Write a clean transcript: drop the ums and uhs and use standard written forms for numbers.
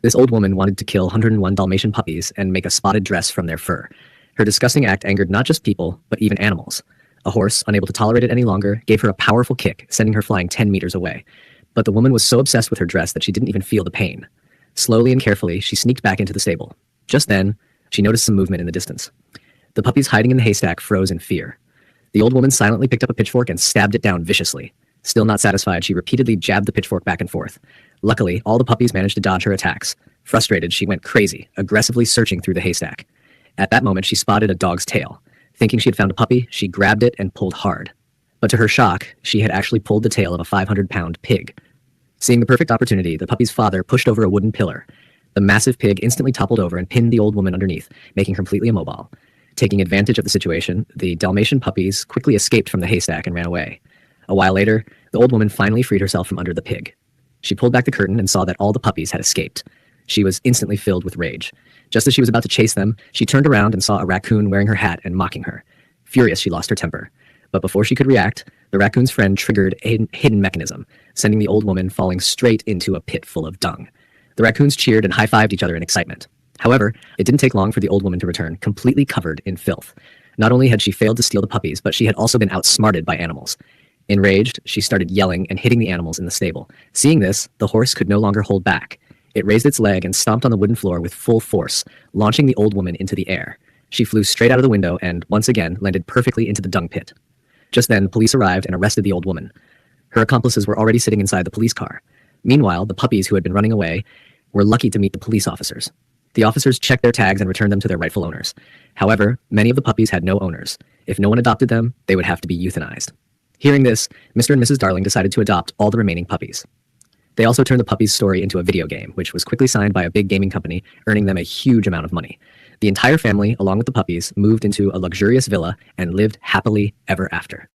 This old woman wanted to kill 101 Dalmatian puppies and make a spotted dress from their fur. Her disgusting act angered not just people, but even animals. A horse, unable to tolerate it any longer, gave her a powerful kick, sending her flying 10 meters away. But the woman was so obsessed with her dress that she didn't even feel the pain. Slowly and carefully, she sneaked back into the stable. Just then, she noticed some movement in the distance. The puppies hiding in the haystack froze in fear. The old woman silently picked up a pitchfork and stabbed it down viciously. Still not satisfied, she repeatedly jabbed the pitchfork back and forth. Luckily, all the puppies managed to dodge her attacks. Frustrated, she went crazy, aggressively searching through the haystack. At that moment, she spotted a dog's tail. Thinking she had found a puppy, she grabbed it and pulled hard. But to her shock, she had actually pulled the tail of a 500-pound pig. Seeing the perfect opportunity, the puppy's father pushed over a wooden pillar. The massive pig instantly toppled over and pinned the old woman underneath, making her completely immobile. Taking advantage of the situation, the Dalmatian puppies quickly escaped from the haystack and ran away. A while later, the old woman finally freed herself from under the pig. She pulled back the curtain and saw that all the puppies had escaped. She was instantly filled with rage. Just as she was about to chase them, she turned around and saw a raccoon wearing her hat and mocking her. Furious, she lost her temper. But before she could react, the raccoon's friend triggered a hidden mechanism, sending the old woman falling straight into a pit full of dung. The raccoons cheered and high-fived each other in excitement. However, it didn't take long for the old woman to return, completely covered in filth. Not only had she failed to steal the puppies, but she had also been outsmarted by animals. Enraged, she started yelling and hitting the animals in the stable. Seeing this, the horse could no longer hold back. It raised its leg and stomped on the wooden floor with full force, launching the old woman into the air. She flew straight out of the window and, once again, landed perfectly into the dung pit. Just then, police arrived and arrested the old woman. Her accomplices were already sitting inside the police car. Meanwhile, the puppies who had been running away were lucky to meet the police officers. The officers checked their tags and returned them to their rightful owners. However, many of the puppies had no owners. If no one adopted them, they would have to be euthanized. Hearing this, Mr. and Mrs. Darling decided to adopt all the remaining puppies. They also turned the puppies' story into a video game, which was quickly signed by a big gaming company, earning them a huge amount of money. The entire family, along with the puppies, moved into a luxurious villa and lived happily ever after.